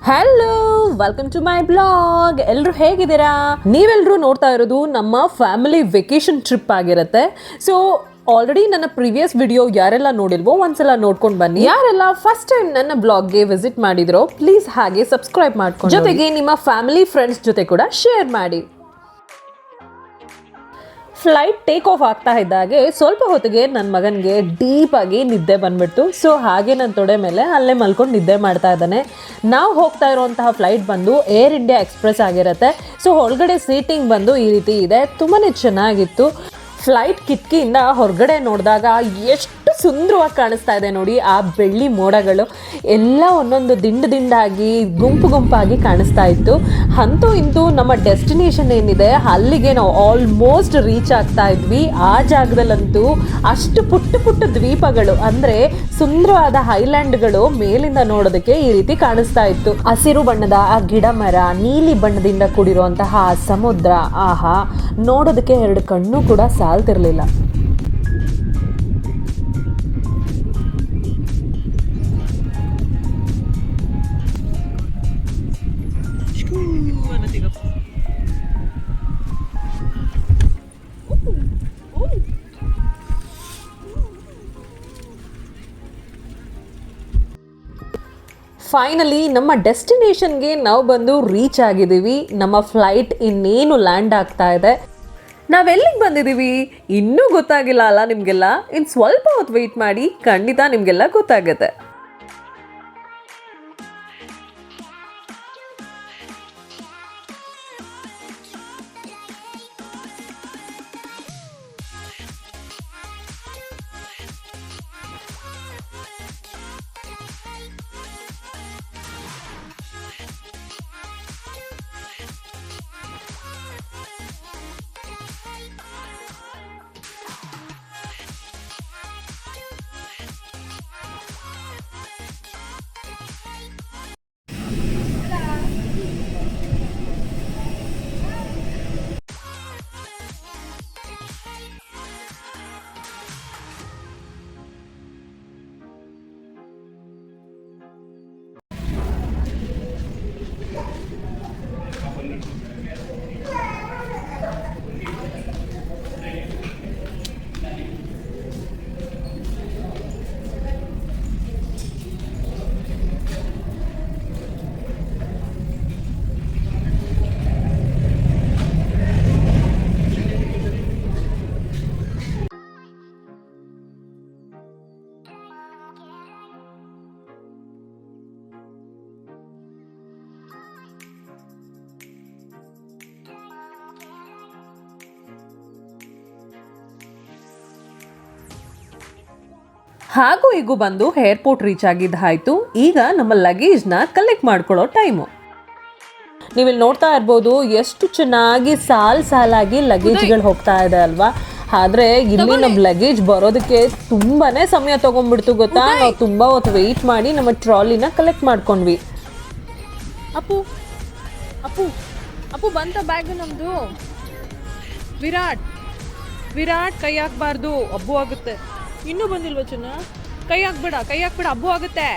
Hello, welcome to my blog. ಎಲ್ಲರೂ ಹೇಗಿದ್ದೀರಾ? ನೀವೆಲ್ಲರೂ ನೋಡ್ತಾ ಇರೋದು ನಮ್ಮ ಫ್ಯಾಮಿಲಿ ವೆಕೇಶನ್ ಟ್ರಿಪ್ ಆಗಿರುತ್ತೆ. ಸೊ ಆಲ್ರೆಡಿ ನನ್ನ ಪ್ರೀವಿಯಸ್ ವಿಡಿಯೋ ಯಾರೆಲ್ಲ ನೋಡಿಲ್ವೋ ಒಂದ್ಸಲ ನೋಡ್ಕೊಂಡು ಬನ್ನಿ. ಯಾರೆಲ್ಲ ಫಸ್ಟ್ ಟೈಮ್ ನನ್ನ ಬ್ಲಾಗ್ಗೆ ವಿಸಿಟ್ ಮಾಡಿದ್ರೋ ಪ್ಲೀಸ್ ಹಾಗೆ ಸಬ್ಸ್ಕ್ರೈಬ್ ಮಾಡ್ಕೊಂಡು, ಜೊತೆಗೆ ನಿಮ್ಮ ಫ್ಯಾಮಿಲಿ ಫ್ರೆಂಡ್ಸ್ ಜೊತೆ ಕೂಡ ಶೇರ್ ಮಾಡಿ. ಫ್ಲೈಟ್ ಟೇಕ್ ಆಫ್ ಆಗ್ತಾ ಇದ್ದಾಗೆ ಸ್ವಲ್ಪ ಹೊತ್ತಿಗೆ ನನ್ನ ಮಗನಿಗೆ ಡೀಪಾಗಿ ನಿದ್ದೆ ಬಂದ್ಬಿಡ್ತು. ಸೊ ಹಾಗೆ ನನ್ನ ತೊಡೆ ಮೇಲೆ ಅಲ್ಲೇ ಮಲ್ಕೊಂಡು ನಿದ್ದೆ ಮಾಡ್ತಾ ಇದ್ದಾನೆ. ನಾವು ಹೋಗ್ತಾ ಇರುವಂತಹ ಫ್ಲೈಟ್ ಬಂದು ಏರ್ ಇಂಡಿಯಾ ಎಕ್ಸ್ಪ್ರೆಸ್ ಆಗಿರುತ್ತೆ. ಸೊ ಒಳಗಡೆ ಸೀಟಿಂಗ್ ಬಂದು ಈ ರೀತಿ ಇದೆ, ತುಂಬಾ ಚೆನ್ನಾಗಿತ್ತು. ಫ್ಲೈಟ್ ಕಿಟಕಿಯಿಂದ ಹೊರಗಡೆ ನೋಡಿದಾಗ ಎಷ್ಟು ಸುಂದರವಾಗಿ ಕಾಣಿಸ್ತಾ ಇದೆ ನೋಡಿ. ಆ ಬೆಳ್ಳಿ ಮೋಡಗಳು ಎಲ್ಲ ಒಂದೊಂದು ದಿಂಡಾಗಿ ಗುಂಪಾಗಿ ಕಾಣಿಸ್ತಾ ಇತ್ತು. ಅಂತೂ ಇಂತೂ ನಮ್ಮ ಡೆಸ್ಟಿನೇಷನ್ ಏನಿದೆ ಅಲ್ಲಿಗೆ ನಾವು ಆಲ್ಮೋಸ್ಟ್ ರೀಚ್ ಆಗ್ತಾ ಇದ್ವಿ. ಆ ಜಾಗದಲ್ಲಂತೂ ಅಷ್ಟು ಪುಟ್ಟ ದ್ವೀಪಗಳು, ಅಂದರೆ ಸುಂದರವಾದ ಐಲ್ಯಾಂಡ್ಗಳು ಮೇಲಿಂದ ನೋಡೋದಕ್ಕೆ ಈ ರೀತಿ ಕಾಣಿಸ್ತಾ ಇತ್ತು. ಹಸಿರು ಬಣ್ಣದ ಆ ಗಿಡ ಮರ, ನೀಲಿ ಬಣ್ಣದಿಂದ ಕೂಡಿರುವಂತಹ ಆ ಸಮುದ್ರ, ಆಹಾ, ನೋಡೋದಕ್ಕೆ ಎರಡು ಕಣ್ಣು ಕೂಡ ಸಾಲ್ತಿರ್ಲಿಲ್ಲ. ಫೈನಲಿ ನಮ್ಮ ಡೆಸ್ಟಿನೇಷನ್ಗೆ ನಾವು ಬಂದು ರೀಚ್ ಆಗಿದ್ದೀವಿ. ನಮ್ಮ ಫ್ಲೈಟ್ ಇನ್ನೇನು ಲ್ಯಾಂಡ್ ಆಗ್ತಾ ಇದೆ. ನಾವೆಲ್ಲಿಗೆ ಬಂದಿದ್ದೀವಿ ಇನ್ನೂ ಗೊತ್ತಾಗಿಲ್ಲ ಅಲ್ಲ ನಿಮಗೆಲ್ಲ? ಇನ್ನು ಸ್ವಲ್ಪ ಹೊತ್ತು ವೆಯ್ಟ್ ಮಾಡಿ, ಖಂಡಿತ ನಿಮಗೆಲ್ಲ ಗೊತ್ತಾಗುತ್ತೆ. ಹಾಗೂ ಈಗ ಬಂದು ಏರ್ಪೋರ್ಟ್ ರೀಚ್ ಆಗಿದ್ದಾಯ್ತು. ಈಗ ನಮ್ಮ ಲಗೇಜ್ನ ಕಲೆಕ್ಟ್ ಮಾಡ್ಕೊಳ್ಳೋ ಟೈಮು. ನೀವಿಲ್ಲಿ ನೋಡ್ತಾ ಇರ್ಬೋದು ಎಷ್ಟು ಚೆನ್ನಾಗಿ ಸಾಲಾಗಿ ಲಗೇಜ್ಗಳು ಹೋಗ್ತಾ ಇದೆ ಅಲ್ವಾ. ಆದ್ರೆ ಇಲ್ಲಿ ನಮ್ಮ ಲಗೇಜ್ ಬರೋದಕ್ಕೆ ತುಂಬಾನೇ ಸಮಯ ತಗೊಂಡ್ಬಿಡ್ತು ಗೊತ್ತಾ. ನಾವು ತುಂಬಾ ಹೊತ್ತು ವೆಯ್ಟ್ ಮಾಡಿ ನಮ್ಮ ಟ್ರಾಲಿನ ಕಲೆಕ್ಟ್ ಮಾಡ್ಕೊಂಡ್ವಿ. ಅಪ್ಪು ಅಪ್ಪು ಅಪ್ಪು ಬಂತ ಬ್ಯಾಗ್ ನಮ್ದು. ವಿರಾಟ್ ಕೈ ಹಾಕ್ಬಾರ್ದು, ಅಬ್ಬು ಆಗುತ್ತೆ. ಇನ್ನೂ ಬಂದಿಲ್ವ ಚೆನ್ನ? ಕೈ ಹಾಕ್ಬೇಡ ಅಬ್ಬು ಆಗುತ್ತೆ.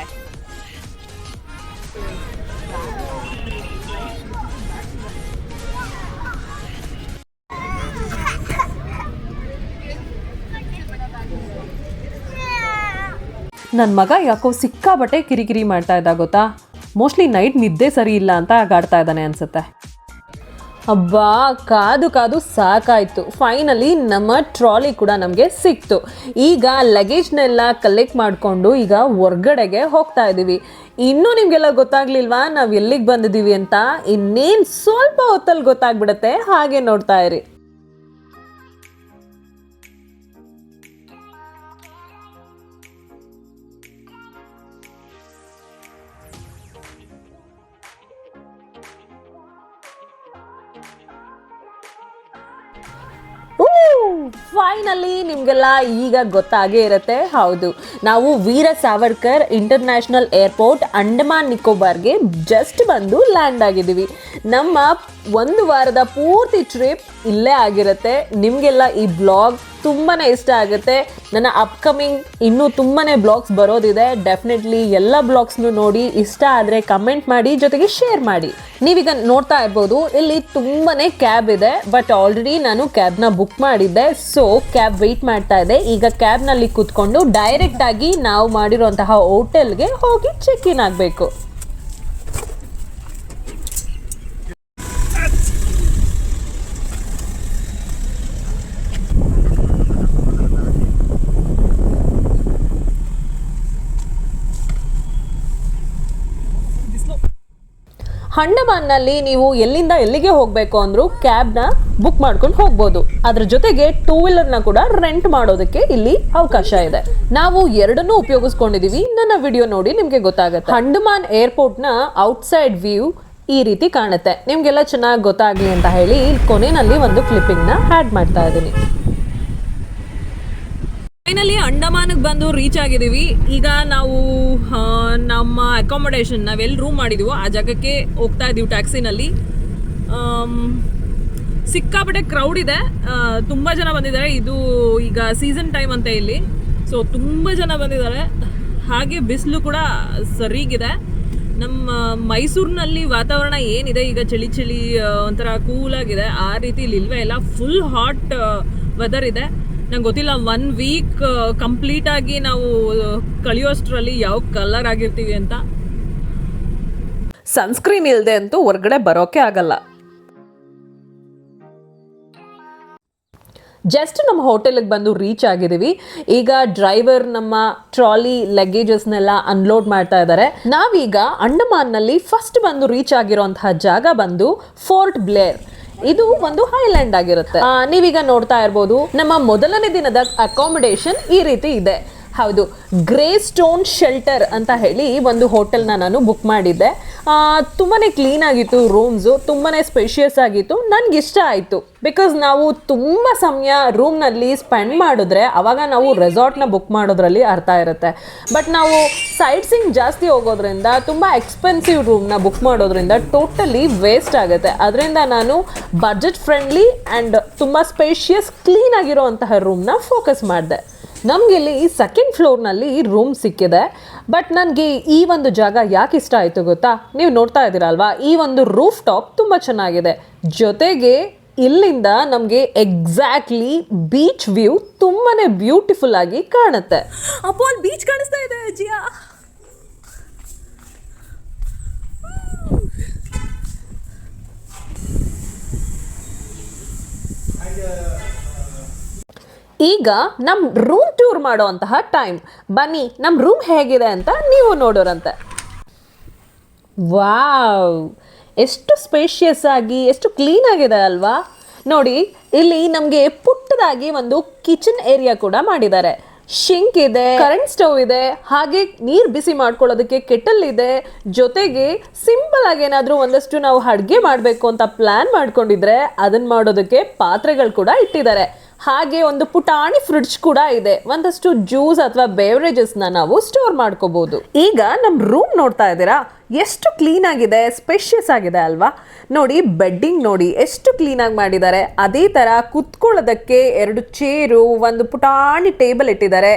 ನನ್ನ ಮಗ ಯಾಕೋ ಸಿಕ್ಕಾಬಟ್ಟೆ ಕಿರಿಕಿರಿ ಮಾಡ್ತಾ ಇದ್ದ ಗೊತ್ತಾ. ಮೋಸ್ಟ್ಲಿ ನೈಟ್ ನಿದ್ದೆ ಸರಿ ಇಲ್ಲ ಅಂತ ಆಗಾಡ್ತಾ ಇದ್ದಾನೆ ಅನ್ಸುತ್ತೆ. ಅಬ್ಬಾ, ಕಾದು ಸಾಕಾಯಿತು. ಫೈನಲಿ ನಮ್ಮ ಟ್ರಾಲಿ ಕೂಡ ನಮಗೆ ಸಿಕ್ತು. ಈಗ ಲಗೇಜ್ನೆಲ್ಲ ಕಲೆಕ್ಟ್ ಮಾಡಿಕೊಂಡು ಈಗ ಹೊರ್ಗಡೆಗೆ ಹೋಗ್ತಾ ಇದ್ದೀವಿ. ಇನ್ನೂ ನಿಮಗೆಲ್ಲ ಗೊತ್ತಾಗ್ಲಿಲ್ವಾ ನಾವು ಎಲ್ಲಿಗೆ ಬಂದಿದ್ದೀವಿ ಅಂತ? ಇನ್ನೇನು ಸ್ವಲ್ಪ ಹೊತ್ತಲ್ಲಿ ಗೊತ್ತಾಗ್ಬಿಡುತ್ತೆ, ಹಾಗೆ ನೋಡ್ತಾ ಇರಿ. ಫೈನಲಿ ನಿಮಗೆಲ್ಲ ಈಗ ಗೊತ್ತಾಗೇ ಇರುತ್ತೆ. ಹೌದು, ನಾವು ವೀರ ಸಾವರ್ಕರ್ ಇಂಟರ್ನ್ಯಾಷನಲ್ ಏರ್ಪೋರ್ಟ್ ಅಂಡಮಾನ್ ನಿಕೋಬಾರ್ಗೆ ಜಸ್ಟ್ ಬಂದು ಲ್ಯಾಂಡ್ ಆಗಿದ್ದೀವಿ. ನಮ್ಮ 1 ವಾರದ ಪೂರ್ತಿ ಟ್ರಿಪ್ ಇಲ್ಲೇ ಆಗಿರುತ್ತೆ. ನಿಮಗೆಲ್ಲ ಈ ಬ್ಲಾಗ್ ತುಂಬಾ ಇಷ್ಟ ಆಗುತ್ತೆ. ನನ್ನ ಅಪ್ಕಮಿಂಗ್ ಇನ್ನೂ ತುಂಬಾ ಬ್ಲಾಗ್ಸ್ ಬರೋದಿದೆ. ಡೆಫಿನೆಟ್ಲಿ ಎಲ್ಲ ಬ್ಲಾಗ್ಸ್ನು ನೋಡಿ ಇಷ್ಟ ಆದರೆ ಕಮೆಂಟ್ ಮಾಡಿ, ಜೊತೆಗೆ ಶೇರ್ ಮಾಡಿ. ನೀವೀಗ ನೋಡ್ತಾ ಇರ್ಬೋದು ಇಲ್ಲಿ ತುಂಬಾ ಕ್ಯಾಬ್ ಇದೆ, ಬಟ್ ಆಲ್ರೆಡಿ ನಾನು ಕ್ಯಾಬ್ನ ಬುಕ್ ಮಾಡಿದ್ದೆ. ಸೊ ಕ್ಯಾಬ್ ವೆಯ್ಟ್ ಮಾಡ್ತಾ ಇದೆ. ಈಗ ಕ್ಯಾಬ್ನಲ್ಲಿ ಕೂತ್ಕೊಂಡು ಡೈರೆಕ್ಟ್ ಆಗಿ ನಾವು ಮಾಡಿರುವಂತಹ ಹೋಟೆಲ್ಗೆ ಹೋಗಿ ಚೆಕ್ ಇನ್ ಆಗಬೇಕು. ಅಂಡಮಾನ್ನಲ್ಲಿ ನೀವು ಎಲ್ಲಿಂದ ಎಲ್ಲಿಗೆ ಹೋಗಬೇಕು ಅಂದರೂ ಕ್ಯಾಬ್ನ ಬುಕ್ ಮಾಡ್ಕೊಂಡು ಹೋಗ್ಬೋದು. ಅದ್ರ ಜೊತೆಗೆ 2 ವೀಲರ್ನ ಕೂಡ ರೆಂಟ್ ಮಾಡೋದಕ್ಕೆ ಇಲ್ಲಿ ಅವಕಾಶ ಇದೆ. ನಾವು ಎರಡನ್ನೂ ಉಪಯೋಗಿಸ್ಕೊಂಡಿದೀವಿ. ನನ್ನ ವಿಡಿಯೋ ನೋಡಿ ನಿಮಗೆ ಗೊತ್ತಾಗುತ್ತೆ. ಅಂಡಮಾನ್ ಏರ್ಪೋರ್ಟ್ನ ಔಟ್ಸೈಡ್ ವ್ಯೂ ಈ ರೀತಿ ಕಾಣುತ್ತೆ. ನಿಮಗೆಲ್ಲ ಚೆನ್ನಾಗಿ ಗೊತ್ತಾಗಲಿ ಅಂತ ಹೇಳಿ ಕೊನೆಯಲ್ಲಿ ಒಂದು ಕ್ಲಿಪ್ಪಿಂಗ್ನ ಆ್ಯಡ್ ಮಾಡ್ತಾ ಇದ್ದೀನಿ. ಫೈನಲಿ ಅಂಡಮಾನ್ಗೆ ಬಂದು ರೀಚ್ ಆಗಿದ್ದೀವಿ. ಈಗ ನಾವು ನಮ್ಮ ಅಕಾಮಡೇಷನ್ ನಾವೆಲ್ಲಿ ರೂಮ್ ಮಾಡಿದೀವೋ ಆ ಜಾಗಕ್ಕೆ ಹೋಗ್ತಾ ಇದ್ದೀವಿ ಟ್ಯಾಕ್ಸಿನಲ್ಲಿ. ಸಿಕ್ಕಾಪಟ್ಟೆ ಕ್ರೌಡ್ ಇದೆ, ತುಂಬ ಜನ ಬಂದಿದ್ದಾರೆ. ಇದು ಈಗ ಸೀಸನ್ ಟೈಮ್ ಅಂತ ಇಲ್ಲಿ, ಸೊ ತುಂಬ ಜನ ಬಂದಿದ್ದಾರೆ. ಹಾಗೆ ಬಿಸಿಲು ಕೂಡ ಸರಿಗಿದೆ. ನಮ್ಮ ಮೈಸೂರಿನಲ್ಲಿ ವಾತಾವರಣ ಏನಿದೆ ಈಗ ಚಳಿ ಚಳಿ ಒಂಥರ ಕೂಲಾಗಿದೆ, ಆ ರೀತಿ ಇಲ್ಲಿ ಇಲ್ವೇ ಇಲ್ಲ. ಫುಲ್ ಹಾಟ್ ವೆದರ್ ಇದೆ. ನಂಗೆ ಗೊತ್ತಿಲ್ಲ 1 ವೀಕ್ ಕಂಪ್ಲೀಟ್ ಆಗಿ ನಾವು ಕಳಿಯೋಷ್ಟರಲ್ಲಿ ಯಾವ ಕಲರ್ ಆಗಿರ್ತೀವಿ ಅಂತ. ಸನ್ಸ್ಕ್ರೀನ್ ಇಲ್ಲದೆ ಅಂತೂ ಹೊರಗಡೆ ಬರೋಕೆ ಆಗಲ್ಲ. ಜಸ್ಟ್ ನಮ್ಮ ಹೋಟೆಲ್ಗೆ ಬಂದು ರೀಚ್ ಆಗಿದ್ದೀವಿ. ಈಗ ಡ್ರೈವರ್ ನಮ್ಮ ಟ್ರಾಲಿ ಲಗೇಜಸ್ನೆಲ್ಲ ಅನ್ಲೋಡ್ ಮಾಡ್ತಾ ಇದ್ದಾರೆ. ನಾವೀಗ ಅಂಡಮಾನ್ನಲ್ಲಿ ಫಸ್ಟ್ ಬಂದು ರೀಚ್ ಆಗಿರೋಂತಹ ಜಾಗ ಬಂದು ಫೋರ್ಟ್ ಬ್ಲೇರ್. ಇದು ಒಂದು ಐಲ್ಯಾಂಡ್ ಆಗಿರುತ್ತೆ. ನೀವೀಗ ನೋಡ್ತಾ ಇರ್ಬೋದು ನಮ್ಮ ಮೊದಲನೇ ದಿನದ ಅಕಾಮಡೇಷನ್ ಈ ರೀತಿ ಇದೆ. ಹೌದು, ಗ್ರೇ ಸ್ಟೋನ್ ಶೆಲ್ಟರ್ ಅಂತ ಹೇಳಿ ಒಂದು ಹೋಟೆಲ್ನ ನಾನು ಬುಕ್ ಮಾಡಿದ್ದೆ. ತುಂಬಾ ಕ್ಲೀನ್ ಆಗಿತ್ತು, ರೂಮ್ಸು ತುಂಬಾ ಸ್ಪೇಷಿಯಸ್ ಆಗಿತ್ತು. ನನಗೆ ಇಷ್ಟ ಆಯಿತು. ಬಿಕಾಸ್ ನಾವು ತುಂಬ ಸಮಯ ರೂಮ್ನಲ್ಲಿ ಸ್ಪೆಂಡ್ ಮಾಡಿದ್ರೆ ಅವಾಗ ನಾವು ರೆಸಾರ್ಟ್ನ ಬುಕ್ ಮಾಡೋದ್ರಲ್ಲಿ ಅರ್ಥ ಇರುತ್ತೆ. ಬಟ್ ನಾವು ಸೈಟ್ ಸೀಯಿಂಗ್ ಜಾಸ್ತಿ ಹೋಗೋದ್ರಿಂದ ತುಂಬ ಎಕ್ಸ್ಪೆನ್ಸಿವ್ ರೂಮ್ನ ಬುಕ್ ಮಾಡೋದ್ರಿಂದ ಟೋಟಲಿ ವೇಸ್ಟ್ ಆಗುತ್ತೆ. ಅದರಿಂದ ನಾನು ಬಜೆಟ್ ಫ್ರೆಂಡ್ಲಿ ಆ್ಯಂಡ್ ತುಂಬ ಸ್ಪೇಷಿಯಸ್ ಕ್ಲೀನ್ ಆಗಿರೋ ಅಂತಹ ರೂಮ್ನ ಫೋಕಸ್ ಮಾಡಿದೆ. ನಮಗೆ ಇಲ್ಲಿ ಸೆಕೆಂಡ್ ಫ್ಲೋರ್ನಲ್ಲಿ ರೂಮ್ ಸಿಕ್ಕಿದೆ. ಬಟ್ ನನಗೆ ಈ ಒಂದು ಜಾಗ ಯಾಕೆ ಇಷ್ಟ ಆಯಿತು ಗೊತ್ತಾ? ನೀವು ನೋಡ್ತಾ ಇದ್ದೀರಲ್ವಾ, ಈ ಒಂದು ರೂಫ್ ಟಾಪ್ ತುಂಬ ಚೆನ್ನಾಗಿದೆ. ಜೊತೆಗೆ ಇಲ್ಲಿಂದ ನಮಗೆ ಎಕ್ಸಾಕ್ಟ್ಲಿ ಬೀಚ್ ವ್ಯೂ ತುಂಬಾ ಬ್ಯೂಟಿಫುಲ್ ಆಗಿ ಕಾಣುತ್ತೆ. ಅಪ್ಪೋ ಅಲ್ಲಿ ಬೀಚ್ ಕಾಣಿಸ್ತಾ ಇದೆ ಜಿಯಾ. ಈಗ ನಮ್ಮ ರೂಮ್ ಟೂರ್ ಮಾಡೋವಂತಹ ಟೈಮ್. ಬನ್ನಿ ನಮ್ಮ ರೂಮ್ ಹೇಗಿದೆ ಅಂತ ನೀವು ನೋಡೋರಂತೆ. ವಾವ್, ಎಷ್ಟು ಸ್ಪೇಷಿಯಸ್ ಆಗಿ ಎಷ್ಟು ಕ್ಲೀನ್ ಆಗಿದೆ ಅಲ್ವಾ? ನೋಡಿ, ಇಲ್ಲಿ ನಮಗೆ ಪುಟ್ಟದಾಗಿ ಒಂದು ಕಿಚನ್ ಏರಿಯಾ ಕೂಡ ಮಾಡಿದ್ದಾರೆ. ಶಿಂಕ್ ಇದೆ, ಕರೆಂಟ್ ಸ್ಟವ್ ಇದೆ, ಹಾಗೆ ನೀರು ಬಿಸಿ ಮಾಡ್ಕೊಳ್ಳೋದಕ್ಕೆ ಕೆಟಲ್ ಇದೆ. ಜೊತೆಗೆ ಸಿಂಪಲ್ ಆಗಿ ಏನಾದರೂ ಒಂದಷ್ಟು ನಾವು ಅಡುಗೆ ಮಾಡಬೇಕು ಅಂತ ಪ್ಲಾನ್ ಮಾಡ್ಕೊಂಡಿದ್ರೆ ಅದನ್ನ ಮಾಡೋದಕ್ಕೆ ಪಾತ್ರೆಗಳು ಕೂಡ ಇಟ್ಟಿದ್ದಾರೆ. ಹಾಗೆ ಒಂದು ಪುಟಾಣಿ ಫ್ರಿಡ್ಜ್ ಕೂಡ ಇದೆ. ಒಂದಷ್ಟು ಜ್ಯೂಸ್ ಅಥವಾ ಬೇವರೇಜಸ್ನ ನಾವು ಸ್ಟೋರ್ ಮಾಡ್ಕೋಬಹುದು. ಈಗ ನಮ್ಮ ರೂಮ್ ನೋಡ್ತಾ ಇದ್ದೀರಾ, ಎಷ್ಟು ಕ್ಲೀನ್ ಆಗಿದೆ, ಸ್ಪೇಷಿಯಸ್ ಆಗಿದೆ ಅಲ್ವಾ? ನೋಡಿ, ಬೆಡ್ಡಿಂಗ್ ನೋಡಿ ಎಷ್ಟು ಕ್ಲೀನಾಗಿ ಮಾಡಿದ್ದಾರೆ. ಅದೇ ಥರ ಕುತ್ಕೊಳ್ಳೋದಕ್ಕೆ 2 ಚೇರು, ಒಂದು ಪುಟಾಣಿ ಟೇಬಲ್ ಇಟ್ಟಿದ್ದಾರೆ.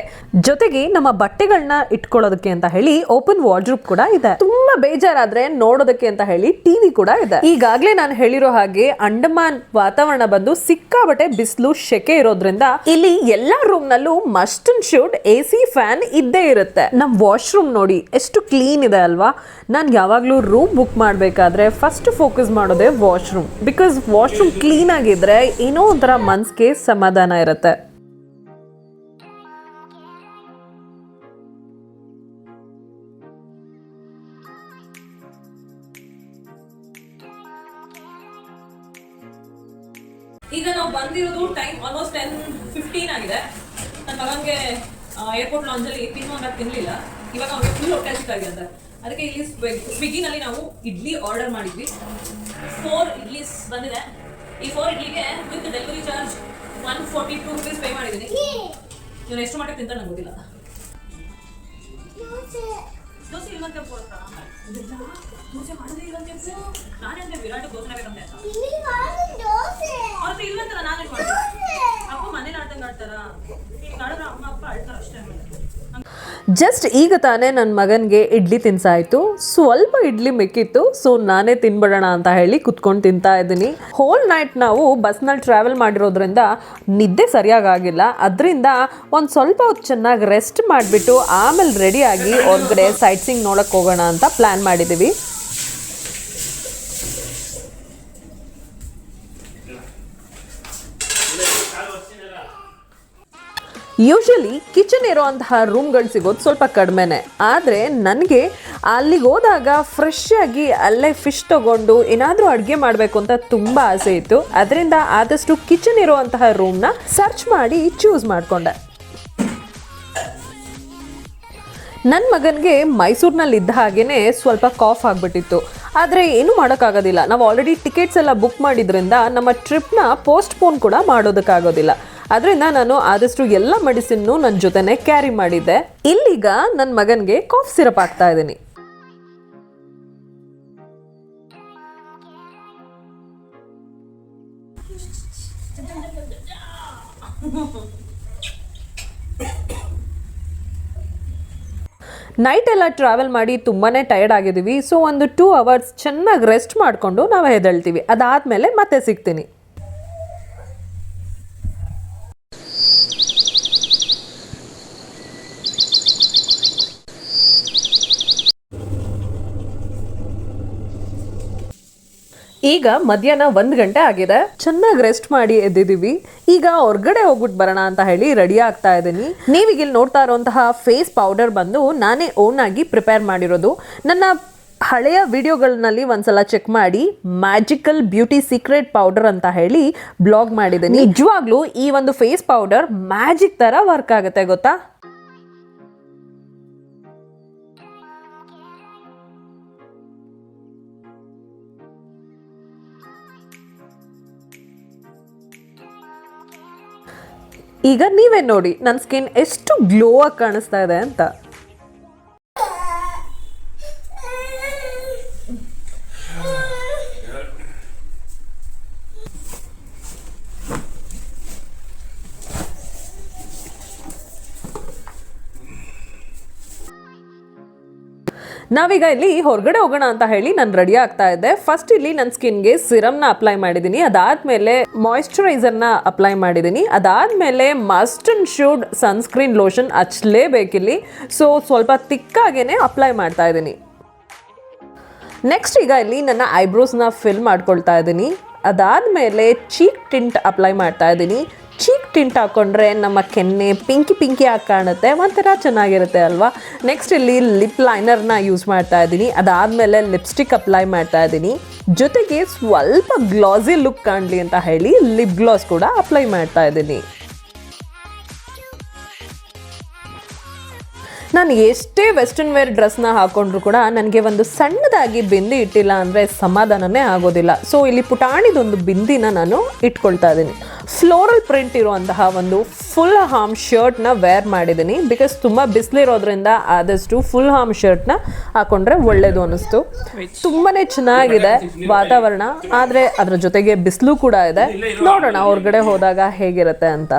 ಜೊತೆಗೆ ನಮ್ಮ ಬಟ್ಟೆಗಳನ್ನ ಇಟ್ಕೊಳ್ಳೋದಕ್ಕೆ ಅಂತ ಹೇಳಿ ಓಪನ್ ವಾರ್ಡ್ರೋಬ್ ಕೂಡ ಇದೆ. ತುಂಬಾ ಬೇಜಾರಾದ್ರೆ ನೋಡೋದಕ್ಕೆ ಅಂತ ಹೇಳಿ ಟಿವಿ ಕೂಡ ಇದೆ. ಈಗಾಗಲೇ ನಾನು ಹೇಳಿರೋ ಹಾಗೆ ಅಂಡಮಾನ್ ವಾತಾವರಣ ಬಂದು ಸಿಕ್ಕಾಬಟ್ಟೆ ಬಿಸಿಲು ಶೆಕೆ ಇರೋದ್ರಿಂದ ಇಲ್ಲಿ ಎಲ್ಲಾ ರೂಮ್ ನಲ್ಲೂ must and should AC fan ಇದ್ದೇ ಇರುತ್ತೆ. ನಮ್ಮ ವಾಶ್ರೂಮ್ ನೋಡಿ ಎಷ್ಟು ಕ್ಲೀನ್ ಇದೆ ಅಲ್ವಾ? ನಾನು ಯಾವಾಗಲೂ ರೂಮ್ ಬುಕ್ ಮಾಡಬೇಕಾದ್ರೆ ಫಸ್ಟ್ ಫೋಕಸ್ ಮಾಡೋದೇ ವಾಶ್ರೂಮ್. ಬಿಕಾಸ್ ವಾಶ್ರೂಮ್ ಕ್ಲೀನ್ ಆಗಿದ್ರೆ ಏನೋ ಒಂಥರ ಮನ್ಸಿಗೆ ಸಮಾಧಾನ ಇರುತ್ತೆ. ಈಗ ನಾವು ಬಂದಿರೋದು ಟೈಮ್ ಆಲ್ಮೋಸ್ಟ್ 10:15 ಆಗಿದೆ. ನನ್ನ ಮಗನಿಗೆ ಏರ್ಪೋರ್ಟ್ ಲಾಂಜಲ್ಲಿ ತಿನ್ನುವಾಗ ತಿನ್ನಲಿಲ್ಲ. ಇವಾಗ ಅವ್ರಿಗೆ ಫುಲ್ ಹೊಟ್ಟೆ ಹಸಿವಾಗಿದೆ. ಅದಕ್ಕೆ ಇಲ್ಲಿ ಸ್ವಿಗ್ಗಿನಲ್ಲಿ ನಾವು ಇಡ್ಲಿ ಆರ್ಡರ್ ಮಾಡಿದ್ವಿ. 4 ಇಡ್ಲೀಸ್ ಬಂದಿದೆ. ಈ 4 ಇಡ್ಲಿಗೆ with delivery charge 142 rupees pay ಮಾಡಿದ್ದೀನಿ. ಇವನು ಎಷ್ಟು ಮಟ್ಟಿಗೆ ತಿಂತ ನಂಗೆ ಗೊತ್ತಿಲ್ಲ. ದೋಸೆ ಇಲ್ವಂತೆ ದೋಸೆ ಮಾಡೋದೇ ಇಲ್ವಂತೆ. ನಾನೇ ಅಂದ್ರೆ ವಿರಾಟ್ ದೋಸೆ ಬೇಕಂತೆ ಅವ್ರ ಇಲ್ವಂತಲ್ಲ, ನಾನೇ ಮಾಡ್ತೀನಿ. ಅಪ್ಪ ಮನೇಲಿ ಆಡ್ದಂಗೆ ಆಡ್ತಾರಾ? ಈಗ ಆಡಿದ್ರೆ ಅಮ್ಮ ಅಪ್ಪ ಆಡ್ತಾರೆ ಅಷ್ಟೇ. ಜಸ್ಟ್ ಈಗ ತಾನೇ ನನ್ನ ಮಗನಿಗೆ ಇಡ್ಲಿ ತಿನ್ಸಾಯಿತು, ಸ್ವಲ್ಪ ಇಡ್ಲಿ ಮಿಕ್ಕಿತ್ತು. ಸೊ ನಾನೇ ತಿನ್ಬಿಡೋಣ ಅಂತ ಹೇಳಿ ಕುತ್ಕೊಂಡು ತಿಂತಾ ಇದ್ದೀನಿ. ಹೋಲ್ ನೈಟ್ ನಾವು ಬಸ್ನಲ್ಲಿ ಟ್ರಾವೆಲ್ ಮಾಡಿರೋದ್ರಿಂದ ನಿದ್ದೆ ಸರಿಯಾಗಿಲ್ಲ. ಅದರಿಂದ ಒಂದು ಸ್ವಲ್ಪ ಹೊತ್ತು ಚೆನ್ನಾಗಿ ರೆಸ್ಟ್ ಮಾಡಿಬಿಟ್ಟು ಆಮೇಲೆ ರೆಡಿಯಾಗಿ ಹೊರಗಡೆ ಸೈಟ್ ಸೀಯಿಂಗ್ ನೋಡೋಕ್ಕೆ ಹೋಗೋಣ ಅಂತ ಪ್ಲ್ಯಾನ್ ಮಾಡಿದ್ದೀವಿ. ಯೂಶಲಿ ಕಿಚನ್ ಇರೋಂತಹ ರೂಮ್ಗಳು ಸಿಗೋದು ಸ್ವಲ್ಪ ಕಡಿಮೆನೆ. ಆದರೆ ನನಗೆ ಅಲ್ಲಿಗೆ ಹೋದಾಗ ಫ್ರೆಶ್ ಆಗಿ ಅಲ್ಲೇ ಫಿಶ್ ತೊಗೊಂಡು ಏನಾದರೂ ಅಡುಗೆ ಮಾಡಬೇಕು ಅಂತ ತುಂಬ ಆಸೆ ಇತ್ತು. ಅದರಿಂದ ಆದಷ್ಟು ಕಿಚನ್ ಇರೋವಂತಹ ರೂಮ್ನ ಸರ್ಚ್ ಮಾಡಿ ಚೂಸ್ ಮಾಡಿಕೊಂಡೆ. ನನ್ನ ಮಗನಿಗೆ ಮೈಸೂರಿನಲ್ಲಿ ಇದ್ದ ಹಾಗೇ ಸ್ವಲ್ಪ ಕಾಫ್ ಆಗಿಬಿಟ್ಟಿತ್ತು. ಆದರೆ ಏನೂ ಮಾಡೋಕ್ಕಾಗೋದಿಲ್ಲ, ನಾವು ಆಲ್ರೆಡಿ ಟಿಕೆಟ್ಸ್ ಎಲ್ಲ ಬುಕ್ ಮಾಡಿದ್ರಿಂದ ನಮ್ಮ ಟ್ರಿಪ್ನ ಪೋಸ್ಟ್ಪೋನ್ ಕೂಡ ಮಾಡೋದಕ್ಕಾಗೋದಿಲ್ಲ. ಅದರಿಂದ ನಾನು ಆದಷ್ಟು ಎಲ್ಲ ಮೆಡಿಸಿನ್ನು ನನ್ನ ಜೊತೆನೆ ಕ್ಯಾರಿ ಮಾಡಿದ್ದೆ. ಇಲ್ಲೀಗ ನನ್ನ ಮಗನಿಗೆ ಕಾಫ್ ಸಿರಪ್ ಹಾಕ್ತಾ ಇದ್ದೀನಿ. ನೈಟ್ ಎಲ್ಲ ಟ್ರಾವೆಲ್ ಮಾಡಿ ತುಂಬಾ ಟಯರ್ಡ್ ಆಗಿದ್ದೀವಿ. ಸೊ ಒಂದು 2 ಅವರ್ಸ್ ಚೆನ್ನಾಗಿ ರೆಸ್ಟ್ ಮಾಡಿಕೊಂಡು ನಾವು ಎದ್ದೇಳ್ತೀವಿ. ಅದಾದಮೇಲೆ ಮತ್ತೆ ಸಿಗ್ತೀನಿ. ಈಗ ಮಧ್ಯಾಹ್ನ 1 ಗಂಟೆ ಆಗಿದೆ. ಚೆನ್ನಾಗಿ ರೆಸ್ಟ್ ಮಾಡಿ ಎದ್ದಿದ್ದೀವಿ. ಈಗ ಹೊರಗಡೆ ಹೋಗ್ಬಿಟ್ಟು ಬರೋಣ ಅಂತ ಹೇಳಿ ರೆಡಿ ಆಗ್ತಾ ಇದ್ದೀನಿ. ನೀವೀಗ ಇಲ್ಲಿ ನೋಡ್ತಾ ಇರೋಂತಹ ಫೇಸ್ ಪೌಡರ್ ಬಂದು ನಾನೇ ಓನ್ ಆಗಿ ಪ್ರಿಪೇರ್ ಮಾಡಿರೋದು. ನನ್ನ ಹಳೆಯ ವಿಡಿಯೋಗಳಲ್ಲಿ ಒಂದ್ಸಲ ಚೆಕ್ ಮಾಡಿ, ಮ್ಯಾಜಿಕಲ್ ಬ್ಯೂಟಿ ಸೀಕ್ರೆಟ್ ಪೌಡರ್ ಅಂತ ಹೇಳಿ ಬ್ಲಾಗ್ ಮಾಡಿದ್ದೀನಿ. ನಿಜವಾಗ್ಲೂ ಈ ಒಂದು ಫೇಸ್ ಪೌಡರ್ ಮ್ಯಾಜಿಕ್ ತರ ವರ್ಕ್ ಆಗುತ್ತೆ ಗೊತ್ತಾ. ಈಗ ನೀವೇ ನೋಡಿ ನನ್ನ ಸ್ಕಿನ್ ಎಷ್ಟು ಗ್ಲೋ ಆಗಿ ಕಾಣಿಸ್ತಾ ಇದೆ ಅಂತ. ನಾವೀಗ ಇಲ್ಲಿ ಹೊರಗಡೆ ಹೋಗೋಣ ಅಂತ ಹೇಳಿ ನಾನು ರೆಡಿ ಆಗ್ತಾ ಇದ್ದೆ. ಫಸ್ಟ್ ಇಲ್ಲಿ ನನ್ನ ಸ್ಕಿನ್ಗೆ ಸಿರಮ್ನ ಅಪ್ಲೈ ಮಾಡಿದ್ದೀನಿ. ಅದಾದಮೇಲೆ ಮಾಯಿಶ್ಚರೈಸರ್ನ ಅಪ್ಲೈ ಮಾಡಿದ್ದೀನಿ. ಅದಾದಮೇಲೆ must and should sunscreen lotion ಹಚ್ಚಲೇಬೇಕಿಲ್ಲಿ. ಸೊ ಸ್ವಲ್ಪ ತಿಕ್ಕಾಗೇನೆ ಅಪ್ಲೈ ಮಾಡ್ತಾ ಇದ್ದೀನಿ. ನೆಕ್ಸ್ಟ್ ಈಗ ಇಲ್ಲಿ ನನ್ನ ಐಬ್ರೋಸ್ನ ಫಿಲ್ ಮಾಡ್ಕೊಳ್ತಾ ಇದ್ದೀನಿ. ಅದಾದಮೇಲೆ ಚೀಕ್ ಟಿಂಟ್ ಅಪ್ಲೈ ಮಾಡ್ತಾ ಇದ್ದೀನಿ. ಚೀಕ್ ಟಿಂಟ್ ಹಾಕೊಂಡ್ರೆ ನಮ್ಮ ಕೆನ್ನೆ ಪಿಂಕಿ ಆಗಿ ಕಾಣುತ್ತೆ, ಒಂಥರ ಚೆನ್ನಾಗಿರುತ್ತೆ ಅಲ್ವಾ. ನೆಕ್ಸ್ಟ್ ಇಲ್ಲಿ ಲಿಪ್ ಲೈನರ್ನ ಯೂಸ್ ಮಾಡ್ತಾ ಇದ್ದೀನಿ. ಅದಾದಮೇಲೆ ಲಿಪ್ಸ್ಟಿಕ್ ಅಪ್ಲೈ ಮಾಡ್ತಾ ಇದ್ದೀನಿ. ಜೊತೆಗೆ ಸ್ವಲ್ಪ ಗ್ಲಾಸಿ ಲುಕ್ ಕಾಣಲಿ ಅಂತ ಹೇಳಿ ಲಿಪ್ ಗ್ಲಾಸ್ ಕೂಡ ಅಪ್ಲೈ ಮಾಡ್ತಾ ಇದ್ದೀನಿ. ನಾನು ಎಷ್ಟೇ ವೆಸ್ಟರ್ನ್ ವೇರ್ ಡ್ರೆಸ್ನ ಹಾಕೊಂಡ್ರು ಕೂಡ ನನಗೆ ಒಂದು ಸಣ್ಣದಾಗಿ ಬಿಂದಿ ಇಟ್ಟಿಲ್ಲ ಅಂದರೆ ಸಮಾಧಾನನೇ ಆಗೋದಿಲ್ಲ. ಸೊ ಇಲ್ಲಿ ಪುಟಾಣಿದೊಂದು ಬಿಂದಿನ ನಾನು ಇಟ್ಕೊಳ್ತಾ ಇದ್ದೀನಿ. ಫ್ಲೋರಲ್ ಪ್ರಿಂಟ್ ಇರುವಂತಹ ಒಂದು ಫುಲ್ ಹಾರ್ಮ್ ಶರ್ಟ್ನ ವೇರ್ ಮಾಡಿದ್ದೀನಿ. ಬಿಕಾಸ್ ತುಂಬ ಬಿಸಿಲಿರೋದ್ರಿಂದ ಆದಷ್ಟು ಫುಲ್ ಹಾರ್ಮ್ ಶರ್ಟ್ನ ಹಾಕೊಂಡ್ರೆ ಒಳ್ಳೇದು ಅನ್ನಿಸ್ತು. ತುಂಬಾ ಚೆನ್ನಾಗಿದೆ ವಾತಾವರಣ, ಆದರೆ ಅದರ ಜೊತೆಗೆ ಬಿಸಿಲು ಕೂಡ ಇದೆ. ನೋಡೋಣ ಹೊರಗಡೆ ಹೋದಾಗ ಹೇಗಿರುತ್ತೆ ಅಂತ.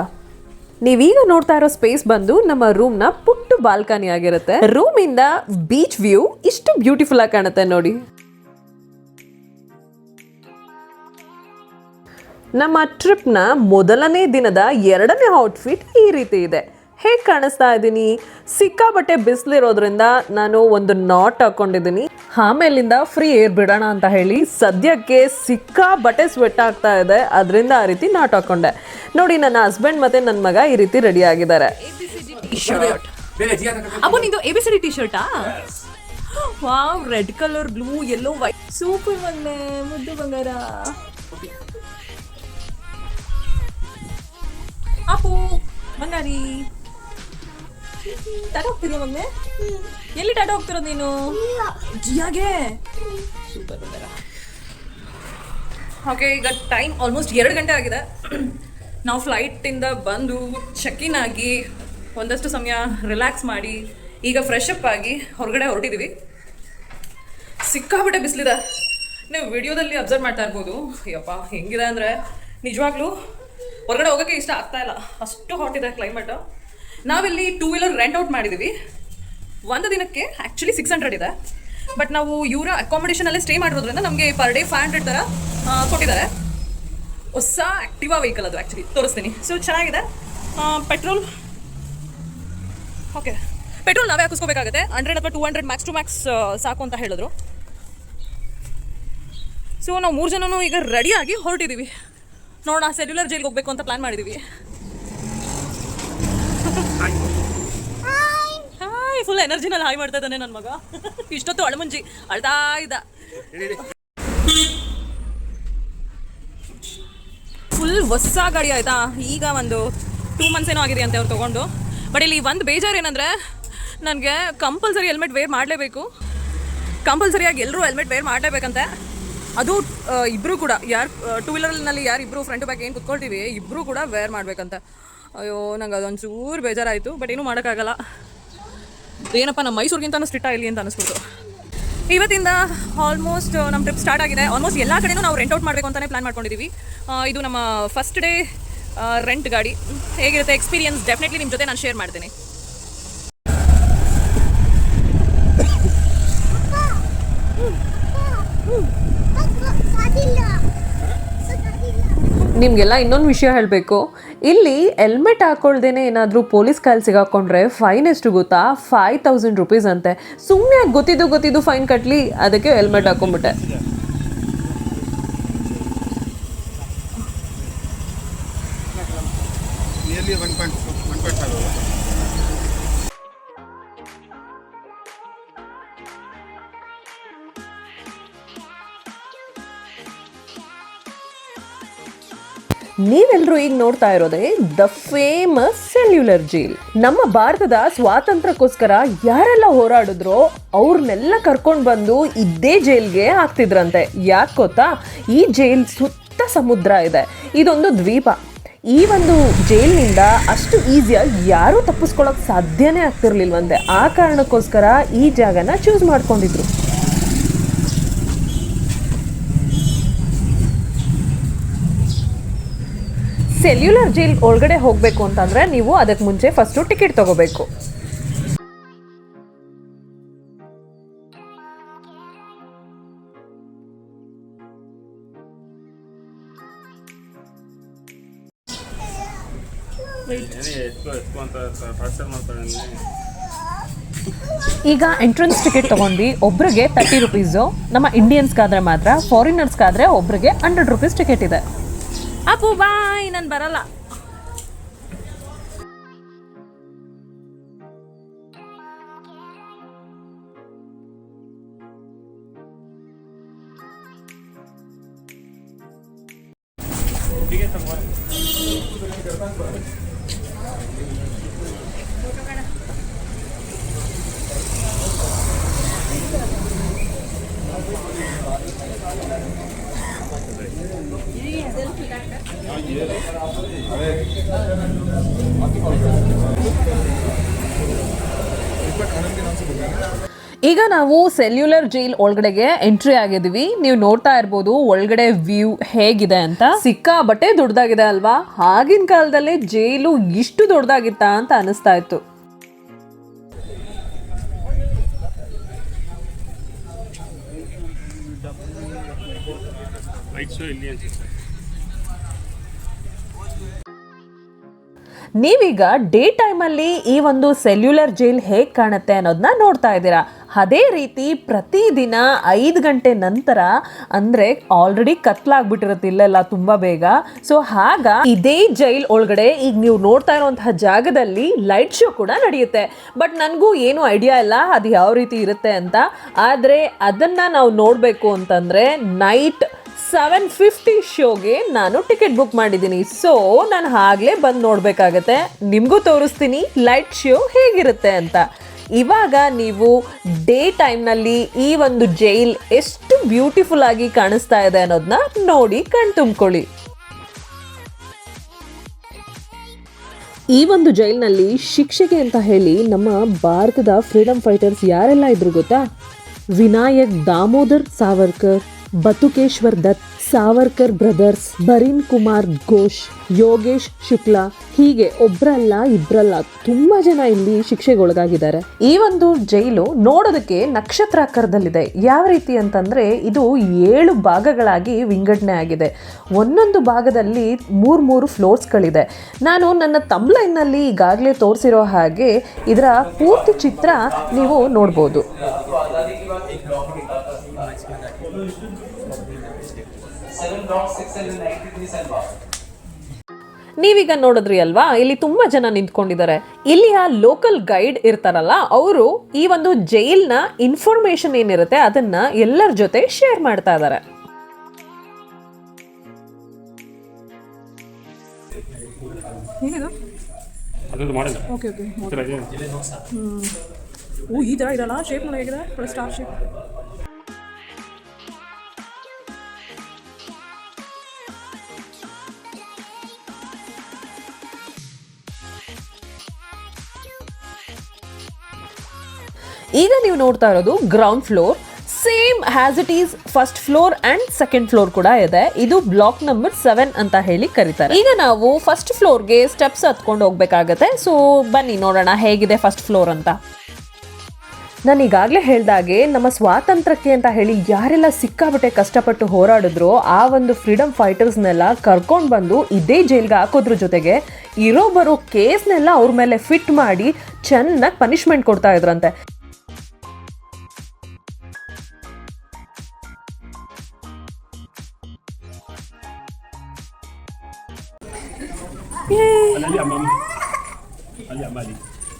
ನೀವೀಗ ನೋಡ್ತಾ ಇರೋ ಸ್ಪೇಸ್ ಬಂದು ನಮ್ಮ ರೂಮ್ನ ಪುಟ್ಟು ಬಾಲ್ಕನಿ ಆಗಿರುತ್ತೆ. ರೂಮಿಂದ ಬೀಚ್ ವ್ಯೂ ಇಷ್ಟು ಬ್ಯೂಟಿಫುಲ್ ಆಗಿ ಕಾಣುತ್ತೆ ನೋಡಿ. ನಮ್ಮ ಟ್ರಿಪ್ನ ಮೊದಲನೇ ದಿನದ 2ನೇ ಔಟ್ಫಿಟ್ ಈ ರೀತಿ ಇದೆ. ಹೇಗೆ ಕಾಣಿಸ್ತಾ ಇದ್ದೀನಿ? ಸಿಕ್ಕಾಬಟ್ಟೆ ಬಿಸಿಲಿರೋದ್ರಿಂದ ನಾನು ಒಂದು ನಾಟ್ ಹಾಕೊಂಡಿದ್ದೀನಿ. ಆಮೇಲಿಂದ ಫ್ರೀ ಏರ್ ಬಿಡೋಣ ಅಂತ ಹೇಳಿ ಸದ್ಯಕ್ಕೆ ಸಿಕ್ಕಾಬಟ್ಟೆ ಸ್ವೆಟ್ ಆಗ್ತಾ ಇದೆ, ಅದರಿಂದ ಆ ರೀತಿ ನಾಟ್ ಹಾಕೊಂಡೆ. ನೋಡಿ ನನ್ನ ಹಸ್ಬೆಂಡ್ ಮತ್ತೆ ನನ್ನ ಮಗ ಈ ರೀತಿ ರೆಡಿ ಆಗಿದ್ದಾರೆ. ಅಪ್ಪು ನಿಂದು ABCD ಟಿ ಶರ್ಟಾ? Wow, red colour, blue, yellow, white, super ಬಂದೆ ಮುದ್ದು ಬಂಗಾರ. ಅಪ್ಪು ಬಂಗಾರಿ ಟಾಟಾ ಹೋಗ್ತಿದ್ಯಾ ಮಮ್ಮಿ? ಎಲ್ಲಿ ಟಾಟಾ ಹೋಗ್ತಿರೋದು ನೀನು? ಜಿಯಾಗೆ. ಸೂಪರ್ ಬಂಗಾರ. ಓಕೆ, ಈಗ ಟೈಮ್ ಆಲ್ಮೋಸ್ಟ್ 2 ಗಂಟೆ ಆಗಿದೆ. ನಾವು ಫ್ಲೈಟಿಂದ ಬಂದು ಚೆಕ್ ಇನ್ ಆಗಿ ಒಂದಷ್ಟು ಸಮಯ ರಿಲ್ಯಾಕ್ಸ್ ಮಾಡಿ ಈಗ ಫ್ರೆಶ್ ಅಪ್ ಆಗಿ ಹೊರಗಡೆ ಹೊರಟಿದ್ದೀವಿ. ಸಿಕ್ಕಾಬಿಟ್ಟೆ ಬಿಸಿಲಿದೆ. ನೀವು ವಿಡಿಯೋದಲ್ಲಿ ಅಬ್ಸರ್ವ್ ಮಾಡ್ತಾ ಇರ್ಬೋದು. ಯಪ್ಪ ಹೆಂಗಿದೆ ಅಂದರೆ ನಿಜವಾಗ್ಲೂ ಹೊರಗಡೆ ಹೋಗೋಕ್ಕೆ ಇಷ್ಟ ಆಗ್ತಾ ಇಲ್ಲ, ಅಷ್ಟು ಹಾಟ್ ಇದೆ ಕ್ಲೈಮೇಟ್. ನಾವಿಲ್ಲಿ 2 ವೀಲರ್ ರೆಂಟ್ ಔಟ್ ಮಾಡಿದ್ದೀವಿ. ಒಂದು ದಿನಕ್ಕೆ ಆ್ಯಕ್ಚುಲಿ 600 ಇದೆ, ಬಟ್ ನಾವು ಇವರ ಅಕಾಮಿಡೇಷನಲ್ಲೇ ಸ್ಟೇ ಮಾಡಿರೋದ್ರಿಂದ ನಮಗೆ ಪರ್ ಡೇ 500 ಥರ ಕೊಟ್ಟಿದ್ದಾರೆ. ಹೊಸ ಆ್ಯಕ್ಟಿವಾ ವೆಹಿಕಲ್ ಅದು, ಆ್ಯಕ್ಚುಲಿ ತೋರಿಸ್ತೀನಿ. ಸೊ ಚೆನ್ನಾಗಿದೆ. ಪೆಟ್ರೋಲ್ ಓಕೆ, ಪೆಟ್ರೋಲ್ ನಾವೇ ಹಾಕಿಸ್ಕೋಬೇಕಾಗುತ್ತೆ. 100 ಅಥವಾ 200 ಮ್ಯಾಕ್ಸ್ ಟು ಮ್ಯಾಕ್ಸ್ ಸಾಕು ಅಂತ ಹೇಳಿದ್ರು. ಸೊ ನಾವು 3 ಜನನೂ ಈಗ ರೆಡಿಯಾಗಿ ಹೊರಟಿದ್ದೀವಿ. ನೋಡೋಣ, ಸೆಲ್ಯುಲರ್ ಜೈಲ್ಗೆ ಹೋಗ್ಬೇಕು ಅಂತ ಪ್ಲಾನ್ ಮಾಡಿದ್ದೀವಿ. ಹಾಯ್, ಫುಲ್ ಎನರ್ಜಿನಲ್ಲಿ ಹಾಯ್ ಮಾಡ್ತಾ ಇದ್ದಾನೆ ನನ್ನ ಮಗ. ಇಷ್ಟೊತ್ತು ಅಳಮಂಜಿ ಅಳ್ತಾ ಇದ್ದ. ಫುಲ್ ಹೊಸ ಗಾಡಿ ಆಯಿತಾ, ಈಗ ಒಂದು 2 ಮಂತ್ಸ್ ಏನೋ ಆಗಿದೆ ಅಂತೆ ಅವ್ರು ತೊಗೊಂಡು. ಬಟ್ ಇಲ್ಲಿ ಒಂದು ಬೇಜಾರು ಏನಂದರೆ, ನನಗೆ ಕಂಪಲ್ಸರಿ ಹೆಲ್ಮೆಟ್ ವೇರ್ ಮಾಡಲೇಬೇಕು. ಕಂಪಲ್ಸರಿಯಾಗಿ ಎಲ್ಲರೂ ಹೆಲ್ಮೆಟ್ ವೇರ್ ಮಾಡಲೇಬೇಕಂತೆ. ಅದು ಇಬ್ಬರು ಕೂಡ, ಯಾರು 2 ವೀಲರ್ನಲ್ಲಿ ಯಾರು ಇಬ್ಬರು ಫ್ರಂಟ್ ಬ್ಯಾಕ್ ಏನು ಕುತ್ಕೊಳ್ತೀವಿ, ಇಬ್ಬರು ಕೂಡ ವೇರ್ ಮಾಡಬೇಕಂತ. ಅಯ್ಯೋ, ನಂಗೆ ಅದೊಂದು ಚೂರು ಬೇಜಾರಾಯಿತು. ಬಟ್ ಏನೂ ಮಾಡೋಕ್ಕಾಗಲ್ಲ. ಏನಪ್ಪ, ನಮ್ಮ ಮೈಸೂರಿಗಿಂತನೂ ಸ್ಟ್ರಿಕ್ಟಾ ಇಲ್ಲಿ ಅಂತ ಅನಿಸ್ಬಿಡ್ತು. ಇವತ್ತಿಂದ ಆಲ್ಮೋಸ್ಟ್ ನಮ್ಮ ಟ್ರಿಪ್ ಸ್ಟಾರ್ಟ್ ಆಗಿದೆ. ಆಲ್ಮೋಸ್ಟ್ ಎಲ್ಲ ಕಡೆನೂ ನಾವು ರೆಂಟ್ ಔಟ್ ಮಾಡಬೇಕು ಅಂತಲೇ ಪ್ಲಾನ್ ಮಾಡ್ಕೊಂಡಿದ್ದೀವಿ. ಇದು ನಮ್ಮ ಫಸ್ಟ್ ಡೇ ರೆಂಟ್ ಗಾಡಿ. ಹೇಗಿರುತ್ತೆ ಎಕ್ಸ್ಪೀರಿಯನ್ಸ್ ಡೆಫಿನೆಟ್ಲಿ ನಿಮ್ಮ ಜೊತೆ ನಾನು ಶೇರ್ ಮಾಡ್ತೀನಿ. ನಿಮಗೆಲ್ಲ ಇನ್ನೊಂದು ವಿಷಯ ಹೇಳಬೇಕು. ಇಲ್ಲಿ ಹೆಲ್ಮೆಟ್ ಹಾಕೊಳ್ದೇನೆ ಏನಾದರೂ ಪೊಲೀಸ್ ಕಾಲ್ ಸಿಗಾಕೊಂಡ್ರೆ ಫೈನ್ ಎಷ್ಟು ಗೊತ್ತಾ? 5000 ರೂಪೀಸ್ ಅಂತೆ. ಸುಮ್ಮನೆ ಗೊತ್ತಿದ್ದು ಫೈನ್ ಕಟ್ಟಲಿ, ಅದಕ್ಕೆ ಹೆಲ್ಮೆಟ್ ಹಾಕೊಂಡ್ಬಿಟ್ಟೆ. ನೀವೆಲ್ಲರೂ ಈಗ ನೋಡ್ತಾ ಇರೋದೇ ದ ಫೇಮಸ್ ಸೆಲ್ಯುಲರ್ ಜೈಲ್. ನಮ್ಮ ಭಾರತದ ಸ್ವಾತಂತ್ರ್ಯಕ್ಕೋಸ್ಕರ ಯಾರೆಲ್ಲ ಹೋರಾಡಿದ್ರೋ ಅವ್ರನ್ನೆಲ್ಲ ಕರ್ಕೊಂಡು ಬಂದು ಇದೇ ಜೈಲ್ಗೆ ಹಾಕ್ತಿದ್ರಂತೆ. ಯಾಕೆ ಗೊತ್ತಾ? ಈ ಜೈಲ್ ಸುತ್ತ ಸಮುದ್ರ ಇದೆ. ಇದೊಂದು ದ್ವೀಪ. ಈ ಒಂದು ಜೈಲ್ನಿಂದ ಅಷ್ಟು ಈಸಿಯಾಗಿ ಯಾರೂ ತಪ್ಪಿಸ್ಕೊಳ್ಳೋಕೆ ಸಾಧ್ಯನೇ ಆಗ್ತಿರ್ಲಿಲ್ವಂತೆ. ಆ ಕಾರಣಕ್ಕೋಸ್ಕರ ಈ ಜಾಗನ ಚೂಸ್ ಮಾಡ್ಕೊಂಡಿದ್ರು. ಸೆಲ್ಯುಲರ್ ಜೈಲ್ ಒಳಗಡೆ ಹೋಗಬೇಕು ಅಂತಂದರೆ ನೀವು ಅದಕ್ಕೆ ಮುಂಚೆ ಫಸ್ಟು ಟಿಕೆಟ್ ತಗೋಬೇಕು. ಈಗ ಎಂಟ್ರೆನ್ಸ್ ಟಿಕೆಟ್ ತೊಗೊಂಡ್ವಿ. ಒಬ್ರಿಗೆ 30 ರೂಪೀಸು. ನಮ್ಮ ಇಂಡಿಯನ್ಸ್ಗಾದ್ರೆ ಮಾತ್ರ, ಫಾರಿನರ್ಸ್ಗಾದ್ರೆ ಒಬ್ರಿಗೆ 100 ರೂಪೀಸ್ ಟಿಕೆಟ್ ಇದೆ. ಅಪ್ಪು ಬಾಯ್, ನಾನು ಬರಲ್ಲ. ಈಗ ನಾವು ಸೆಲ್ಯುಲರ್ ಜೈಲ್ ಒಳಗಡೆಗೆ ಎಂಟ್ರಿ ಆಗಿದ್ದೀವಿ. ನೀವು ನೋಡ್ತಾ ಇರ್ಬೋದು ಒಳಗಡೆ ವ್ಯೂ ಹೇಗಿದೆ ಅಂತ. ಸಿಕ್ಕಾಬಟ್ಟೆ ದೊಡ್ಡದಾಗಿದೆ ಅಲ್ವಾ? ಆಗಿನ ಕಾಲದಲ್ಲಿ ಜೈಲು ಇಷ್ಟು ದೊಡ್ಡದಾಗಿತ್ತ ಅಂತ ಅನಿಸ್ತಾ ಇತ್ತು. ನೀವೀಗ ಡೇ ಟೈಮಲ್ಲಿ ಈ ಒಂದು ಸೆಲ್ಯುಲರ್ ಜೈಲ್ ಹೇಗೆ ಕಾಣುತ್ತೆ ಅನ್ನೋದನ್ನ ನೋಡ್ತಾ ಇದ್ದೀರಾ. ಅದೇ ರೀತಿ ಪ್ರತಿದಿನ 5 ಗಂಟೆ ನಂತರ, ಅಂದರೆ ಆಲ್ರೆಡಿ ಕತ್ಲಾಗ್ಬಿಟ್ಟಿರುತ್ತೆ ಇಲ್ಲೆಲ್ಲ ತುಂಬ ಬೇಗ. ಸೊ ಆಗ ಇದೇ ಜೈಲ್ ಒಳಗಡೆ ಈಗ ನೀವು ನೋಡ್ತಾ ಇರುವಂತಹ ಜಾಗದಲ್ಲಿ ಲೈಟ್ ಶೋ ಕೂಡ ನಡೆಯುತ್ತೆ. ಬಟ್ ನನಗೂ ಏನೂ ಐಡಿಯಾ ಇಲ್ಲ ಅದು ಯಾವ ರೀತಿ ಇರುತ್ತೆ ಅಂತ. ಆದರೆ ಅದನ್ನು ನಾವು ನೋಡಬೇಕು ಅಂತಂದರೆ ನೈಟ್ 7:50 ಶೋಗೆ ನಾನು ಟಿಕೆಟ್ ಬುಕ್ ಮಾಡಿದ್ದೀನಿ. ಸೊ ನಾನು ಆಗಲೇ ಬಂದು ನೋಡಬೇಕಾಗತ್ತೆ. ನಿಮಗೂ ತೋರಿಸ್ತೀನಿ ಲೈಟ್ ಶೋ ಹೇಗಿರುತ್ತೆ ಅಂತ. ಇವಾಗ ನೀವು ಡೇ ಟೈಮ್ನಲ್ಲಿ ಈ ಒಂದು ಜೈಲ್ ಎಷ್ಟು ಬ್ಯೂಟಿಫುಲ್ ಆಗಿ ಕಾಣಿಸ್ತಾ ಇದೆ ಅನ್ನೋದನ್ನ ನೋಡಿ ಕಣ್ತುಂಬ್ಕೊಳ್ಳಿ. ಈ ಒಂದು ಜೈಲ್ನಲ್ಲಿ ಶಿಕ್ಷೆಗೆ ಅಂತ ಹೇಳಿ ನಮ್ಮ ಭಾರತದ ಫ್ರೀಡಮ್ ಫೈಟರ್ಸ್ ಯಾರೆಲ್ಲ ಇದ್ರು ಗೊತ್ತಾ? ವಿನಾಯಕ್ ದಾಮೋದರ್ ಸಾವರ್ಕರ್, ಬತುಕೇಶ್ವರ್ ದತ್, ಸಾವರ್ಕರ್ ಬ್ರದರ್ಸ್, ಬರೀನ್ ಕುಮಾರ್ ಘೋಷ್, ಯೋಗೇಶ್ ಶುಕ್ಲಾ, ಹೀಗೆ ಒಬ್ರಲ್ಲ ಇಬ್ರಲ್ಲ ತುಂಬಾ ಜನ ಇಲ್ಲಿ ಶಿಕ್ಷೆಗೊಳಗಾಗಿದ್ದಾರೆ. ಈ ಒಂದು ಜೈಲು ನೋಡೋದಕ್ಕೆ ನಕ್ಷತ್ರಾಕಾರದಲ್ಲಿದೆ. ಯಾವ ರೀತಿ ಅಂತಂದ್ರೆ ಇದು 7 ಭಾಗಗಳಾಗಿ ವಿಂಗಡಣೆ ಆಗಿದೆ. ಒಂದೊಂದು ಭಾಗದಲ್ಲಿ 3 ಫ್ಲೋರ್ಸ್ಗಳಿದೆ. ನಾನು ನನ್ನ ತಮ್ಲೈನ್ನಲ್ಲಿ ಈಗಾಗಲೇ ತೋರಿಸಿರೋ ಹಾಗೆ ಇದರ ಪೂರ್ತಿ ಚಿತ್ರ ನೀವು ನೋಡ್ಬೋದು. ನೀವೀಗ ನೋಡಿದ್ರಿ ಅಲ್ವಾ, ಇಲ್ಲಿ ತುಂಬಾ ಜನ ನಿಂತ್ಕೊಂಡಿದ್ದಾರೆ. ಇಲ್ಲಿಯ ಲೋಕಲ್ ಗೈಡ್ ಇರ್ತಾರಲ್ಲ, ಅವರು ಈ ಒಂದು ಜೈಲ್ನ ಇನ್ಫಾರ್ಮೇಶನ್ ಏನಿರುತ್ತೆ ಅದನ್ನ ಎಲ್ಲರ ಜೊತೆ ಶೇರ್ ಮಾಡ್ತಾ ಇದ್ದಾರೆ. ಈ ತರ ಇದಲ್ಲ ಶೇಪ್ ನೋಡಿ, ಹೇಗಿದೆ ಸ್ಟಾರ್ ಶೇಪ್. ಈಗ ನೀವು ನೋಡ್ತಾ ಇರೋದು ground floor. Same as it is first floor and second floor ಕೂಡ ಇದೆ. ಇದು ಬ್ಲಾಕ್ ನಂಬರ್ 7 ಅಂತ ಹೇಳಿ ಕರೀತಾರೆ. ಈಗ ನಾವು ಫಸ್ಟ್ ಫ್ಲೋರ್ಗೆ ಸ್ಟೆಪ್ಸ್ ಹತ್ಕೊಂಡು ಹೋಗ್ಬೇಕಾಗತ್ತೆ. ಸೊ ಬನ್ನಿ ನೋಡೋಣ ಹೇಗಿದೆ ಫಸ್ಟ್ ಫ್ಲೋರ್ ಅಂತ. ನಾನು ಈಗಾಗಲೇ ಹೇಳ್ದಾಗೆ ನಮ್ಮ ಸ್ವಾತಂತ್ರ್ಯಕ್ಕೆ ಅಂತ ಹೇಳಿ ಯಾರೆಲ್ಲ ಸಿಕ್ಕಾಪಟ್ಟೆ ಕಷ್ಟಪಟ್ಟು ಹೋರಾಡಿದ್ರು ಆ ಒಂದು ಫ್ರೀಡಮ್ ಫೈಟರ್ಸ್ನೆಲ್ಲ ಕರ್ಕೊಂಡು ಬಂದು ಇದೇ ಜೈಲ್ಗೆ ಹಾಕೋದ್ರ ಜೊತೆಗೆ ಬರೋ ಕೇಸ್ನೆಲ್ಲ ಅವ್ರ ಮೇಲೆ ಫಿಟ್ ಮಾಡಿ ಚೆನ್ನಾಗಿ ಪನಿಷ್ಮೆಂಟ್ ಕೊಡ್ತಾ ಇದ್ರಂತೆ.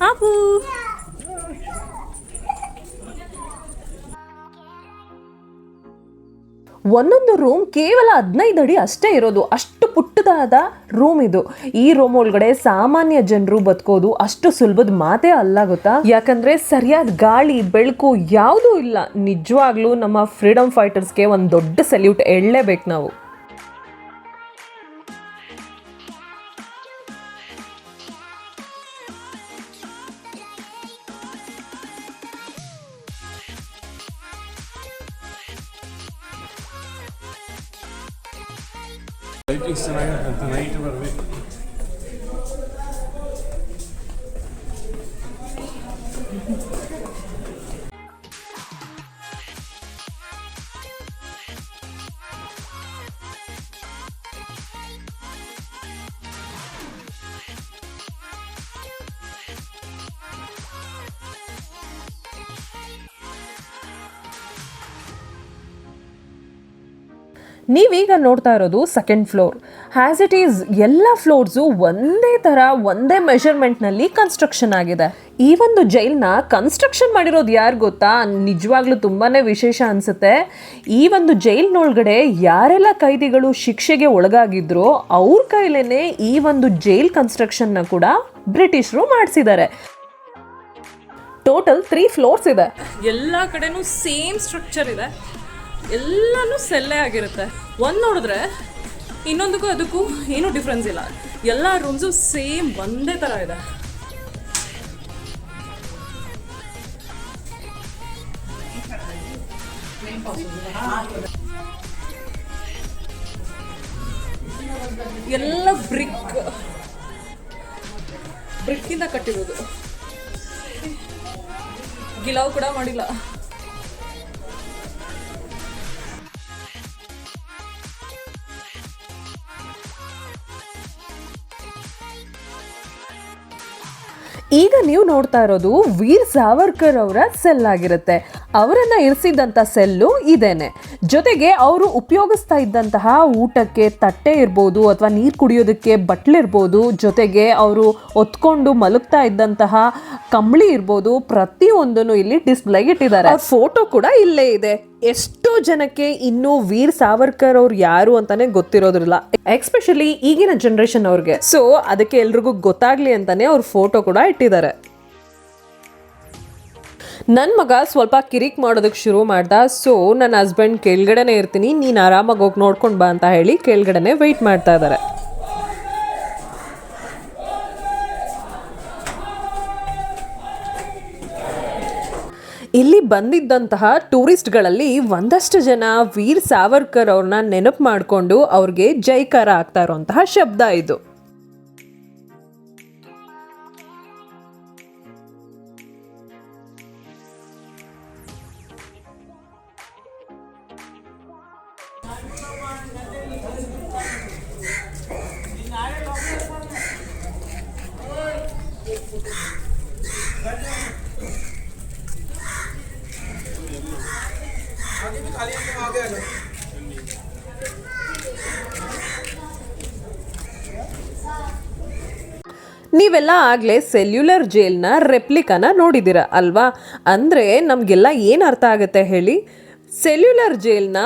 Apu. ಒಂದೊಂದು ರೂಮ್ ಕೇವಲ 15 ಅಡಿ ಅಷ್ಟೇ ಇರೋದು. ಅಷ್ಟು ಪುಟ್ಟದಾದ ರೂಮ್ ಇದು. ಈ ರೂಮ್ ಒಳಗಡೆ ಸಾಮಾನ್ಯ ಜನರು ಬದುಕೋದು ಅಷ್ಟು ಸುಲಭದ ಮಾತೇ ಅಲ್ಲ ಗೊತ್ತಾ. ಯಾಕಂದ್ರೆ ಸರಿಯಾದ ಗಾಳಿ ಬೆಳಕು ಯಾವುದೂ ಇಲ್ಲ. ನಿಜವಾಗ್ಲೂ ನಮ್ಮ ಫ್ರೀಡಮ್ ಫೈಟರ್ಸ್ಗೆ ಒಂದು ದೊಡ್ಡ ಸಲ್ಯೂಟ್ ಹೇಳಲೇಬೇಕು ನಾವು. ನೈಟ್ ಬರಬೇಕು. ನೀವೀಗ ನೋಡ್ತಾ ಇರೋದು second floor. As it is ಎಲ್ಲ ಫ್ಲೋರ್ಸು ಒಂದೇ ಥರ ಒಂದೇ ಮೆಷರ್ಮೆಂಟ್ನಲ್ಲಿ ಕನ್ಸ್ಟ್ರಕ್ಷನ್ ಆಗಿದೆ. ಈ ಒಂದು ಜೈಲ್ನ ಕನ್ಸ್ಟ್ರಕ್ಷನ್ ಮಾಡಿರೋದು ಯಾರು ಗೊತ್ತಾ? ನಿಜವಾಗ್ಲೂ ತುಂಬಾ ವಿಶೇಷ ಅನಿಸುತ್ತೆ. ಈ ಒಂದು ಜೈಲ್ನೊಳಗಡೆ ಯಾರೆಲ್ಲ ಕೈದಿಗಳು ಶಿಕ್ಷೆಗೆ ಒಳಗಾಗಿದ್ರೋ ಅವ್ರ ಕೈಲೇನೆ ಈ ಒಂದು ಜೈಲ್ ಕನ್ಸ್ಟ್ರಕ್ಷನ್ನ ಕೂಡ ಬ್ರಿಟಿಷರು ಮಾಡಿಸಿದ್ದಾರೆ. ಟೋಟಲ್ 3 ಫ್ಲೋರ್ಸ್ ಇದೆ. ಎಲ್ಲ ಕಡೆನೂ ಸೇಮ್ ಸ್ಟ್ರಕ್ಚರ್ ಇದೆ. ಎಲ್ಲನೂ ಸೆಲ್ಲೇ ಆಗಿರುತ್ತೆ. ಒಂದು ನೋಡಿದ್ರೆ ಇನ್ನೊಂದಕ್ಕೂ ಅದಕ್ಕೂ ಏನೂ ಡಿಫ್ರೆನ್ಸ್ ಇಲ್ಲ. ಎಲ್ಲ ರೂಮ್ಸು ಸೇಮ್ ಒಂದೇ ಥರ ಇದೆ. ಎಲ್ಲ ಬ್ರಿಕ್ಕಿಂದ ಕಟ್ಟಿರೋದು. ಗಿಲಾವ್ ಕೂಡ ಮಾಡಿಲ್ಲ. ಈಗ ನೀವು ನೋಡ್ತಾ ಇರೋದು ವೀರ್ ಸಾವರ್ಕರ್ ಅವರ ಸೆಲ್ ಆಗಿರುತ್ತೆ. ಅವರನ್ನ ಇರಿಸಿದಂಥ ಸೆಲ್ಲು ಇದೇನೆ. ಜೊತೆಗೆ ಅವರು ಉಪಯೋಗಿಸ್ತಾ ಇದ್ದಂತಹ ಊಟಕ್ಕೆ ತಟ್ಟೆ ಇರ್ಬೋದು ಅಥವಾ ನೀರು ಕುಡಿಯೋದಕ್ಕೆ ಬಟ್ಲಿರ್ಬೋದು, ಜೊತೆಗೆ ಅವರು ಹೊತ್ಕೊಂಡು ಮಲಗ್ತಾ ಇದ್ದಂತಹ ಕಂಬಳಿ ಇರ್ಬೋದು, ಪ್ರತಿಯೊಂದನ್ನು ಇಲ್ಲಿ ಡಿಸ್ಪ್ಲೇಗೆ ಇಟ್ಟಿದ್ದಾರೆ. ಫೋಟೋ ಕೂಡ ಇಲ್ಲೇ ಇದೆ. ಎಷ್ಟೋ ಜನಕ್ಕೆ ಇನ್ನೂ ವೀರ್ ಸಾವರ್ಕರ್ ಅವ್ರು ಯಾರು ಅಂತಾನೆ ಗೊತ್ತಿರೋದಿಲ್ಲ, ಎಸ್ಪೆಷಲಿ ಈಗಿನ ಜನರೇಷನ್ ಅವ್ರಿಗೆ. ಸೊ ಅದಕ್ಕೆ ಎಲ್ರಿಗೂ ಗೊತ್ತಾಗ್ಲಿ ಅಂತಾನೆ ಅವ್ರ ಫೋಟೋ ಕೂಡ ಇಟ್ಟಿದ್ದಾರೆ. ನನ್ನ ಮಗ ಸ್ವಲ್ಪ ಕಿರಿಕ್ ಮಾಡೋದಕ್ಕೆ ಶುರು ಮಾಡ್ದ. ಸೊ ನನ್ನ ಹಸ್ಬೆಂಡ್ ಕೆಳಗಡೆನೆ ಇರ್ತೀನಿ, ನೀನು ಆರಾಮಾಗಿ ಹೋಗಿ ನೋಡ್ಕೊಂಡು ಬಾ ಅಂತ ಹೇಳಿ ಕೆಳಗಡೆನೆ ವೆಯ್ಟ್ ಮಾಡ್ತಾ ಇದ್ದಾರೆ. ಇಲ್ಲಿ ಬಂದಿದ್ದಂತಹ ಟೂರಿಸ್ಟ್ಗಳಲ್ಲಿ ಒಂದಷ್ಟು ಜನ ವೀರ್ ಸಾವರ್ಕರ್ ಅವ್ರನ್ನ ನೆನಪು ಮಾಡಿಕೊಂಡು ಅವ್ರಿಗೆ ಜೈಕಾರ ಆಗ್ತಾ ಇರುವಂತಹ ಶಬ್ದ ಇದು. ನೀವೆಲ್ಲ ಆಗಲೇ ಸೆಲ್ಯುಲರ್ ಜೈಲ್ನ ರೆಪ್ಲಿಕಾನ ನೋಡಿದ್ದೀರ ಅಲ್ವಾ? ಅಂದರೆ ನಮಗೆಲ್ಲ ಏನು ಅರ್ಥ ಆಗುತ್ತೆ ಹೇಳಿ? ಸೆಲ್ಯುಲರ್ ಜೈಲ್ನ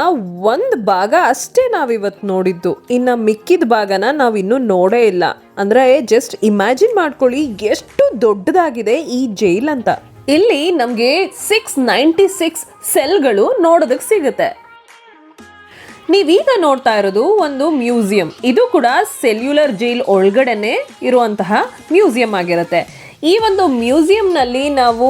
ಒಂದು ಭಾಗ ಅಷ್ಟೇ ನಾವಿವತ್ತು ನೋಡಿದ್ದು, ಇನ್ನು ಮಿಕ್ಕಿದ ಭಾಗನ ನಾವಿನ್ನೂ ನೋಡೇ ಇಲ್ಲ. ಅಂದರೆ ಜಸ್ಟ್ ಇಮ್ಯಾಜಿನ್ ಮಾಡ್ಕೊಳ್ಳಿ ಎಷ್ಟು ದೊಡ್ಡದಾಗಿದೆ ಈ ಜೈಲ್ ಅಂತ. ಇಲ್ಲಿ ನಮಗೆ 696 ಸೆಲ್ಗಳು ನೋಡೋದಕ್ಕೆ ಸಿಗುತ್ತೆ. ನೀವೀಗ ನೋಡ್ತಾ ಇರೋದು ಒಂದು ಮ್ಯೂಸಿಯಂ. ಇದು ಕೂಡ ಸೆಲ್ಯುಲರ್ ಜೈಲ್ ಒಳಗಡೆನೆ ಇರುವಂತಹ ಮ್ಯೂಸಿಯಂ ಆಗಿರುತ್ತೆ. ಈ ಒಂದು ಮ್ಯೂಸಿಯಂನಲ್ಲಿ ನಾವು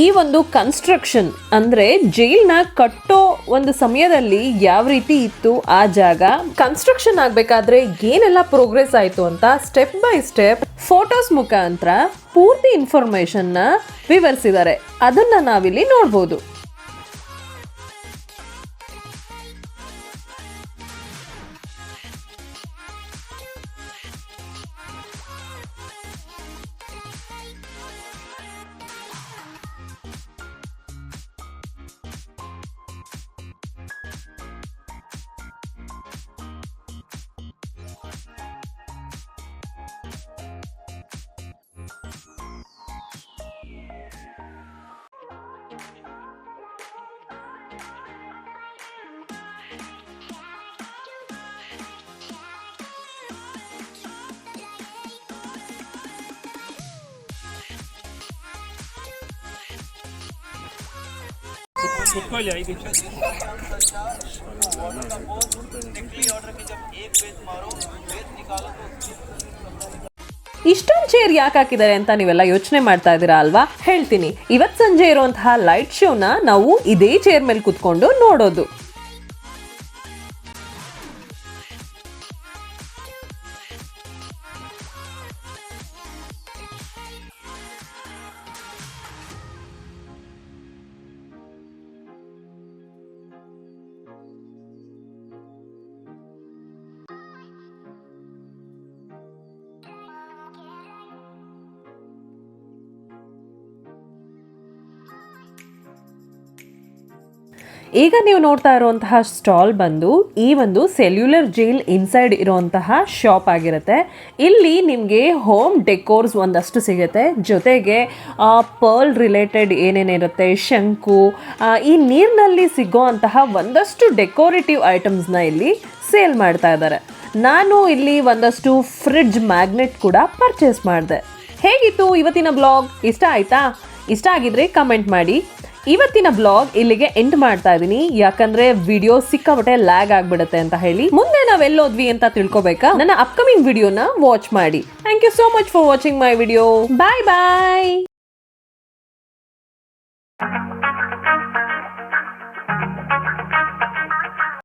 ಈ ಒಂದು ಕನ್ಸ್ಟ್ರಕ್ಷನ್ ಅಂದರೆ ಜೈಲ್ನ ಕಟ್ಟೋ ಒಂದು ಸಮಯದಲ್ಲಿ ಯಾವ ರೀತಿ ಇತ್ತು ಆ ಜಾಗ, ಕನ್ಸ್ಟ್ರಕ್ಷನ್ ಆಗಬೇಕಾದ್ರೆ ಏನೆಲ್ಲ ಪ್ರೋಗ್ರೆಸ್ ಆಯಿತು ಅಂತ ಸ್ಟೆಪ್ ಬೈ ಸ್ಟೆಪ್ ಫೋಟೋಸ್ ಮುಖಾಂತರ ಪೂರ್ತಿ ಇನ್ಫಾರ್ಮೇಷನ್ನ ವಿವರಿಸಿದ್ದಾರೆ. ಅದನ್ನು ನಾವಿಲ್ಲಿ ನೋಡ್ಬೋದು. ಇಷ್ಟೊಂದು ಚೇರ್ ಯಾಕೆ ಹಾಕಿದ್ದಾರೆ ಅಂತ ನೀವೆಲ್ಲ ಯೋಚನೆ ಮಾಡ್ತಾ ಇದ್ದೀರಾ ಅಲ್ವಾ? ಹೇಳ್ತೀನಿ. ಇವತ್ತು ಸಂಜೆ ಇರುವಂತಹ ಲೈಟ್ ಶೋನ ನಾವು ಇದೇ ಚೇರ್ ಮೇಲೆ ಕುತ್ಕೊಂಡು ನೋಡೋದು. ಈಗ ನೀವು ನೋಡ್ತಾ ಇರುವಂತಹ ಸ್ಟಾಲ್ ಬಂದು ಈ ಒಂದು ಸೆಲ್ಯುಲರ್ ಜೈಲ್ ಇನ್ಸೈಡ್ ಇರುವಂತಹ ಶಾಪ್ ಆಗಿರುತ್ತೆ. ಇಲ್ಲಿ ನಿಮಗೆ ಹೋಮ್ ಡೆಕೋರ್ಸ್ ಒಂದಷ್ಟು ಸಿಗುತ್ತೆ, ಜೊತೆಗೆ ಪರ್ಲ್ ರಿಲೇಟೆಡ್ ಏನೇನಿರುತ್ತೆ, ಶಂಕು, ಈ ನೀರಿನಲ್ಲಿ ಸಿಗೋ ಅಂತಹ ಒಂದಷ್ಟು ಡೆಕೋರೇಟಿವ್ ಐಟಮ್ಸ್ನ ಇಲ್ಲಿ ಸೇಲ್ ಮಾಡ್ತಾ ಇದ್ದಾರೆ. ನಾನು ಇಲ್ಲಿ ಒಂದಷ್ಟು ಫ್ರಿಡ್ಜ್ ಮ್ಯಾಗ್ನೆಟ್ ಕೂಡ ಪರ್ಚೇಸ್ ಮಾಡಿದೆ. ಹೇಗಿತ್ತು ಇವತ್ತಿನ ಬ್ಲಾಗ್? ಇಷ್ಟ ಆಯ್ತಾ? ಇಷ್ಟ ಆಗಿದ್ರೆ ಕಮೆಂಟ್ ಮಾಡಿ. ಇವತ್ತಿನ ಬ್ಲಾಗ್ ಇಲ್ಲಿಗೆ ಎಂಡ್ ಮಾಡ್ತಾ ಇದ್ದೀನಿ, ಯಾಕಂದ್ರೆ ವಿಡಿಯೋ ಸಿಕ್ಕಾಪಟ್ಟೆ ಲ್ಯಾಗ್ ಆಗ್ಬಿಡುತ್ತೆ ಅಂತ ಹೇಳಿ. ಮುಂದೆ ನಾವೆಲ್ಲೋದ್ವಿ ಅಂತ ತಿಳ್ಕೊಬೇಕಾ? ನನ್ನ ಅಪ್ಕಮಿಂಗ್ ವಿಡಿಯೋನ ವಾಚ್ ಮಾಡಿ. Thank you so much for watching my video. Bye bye.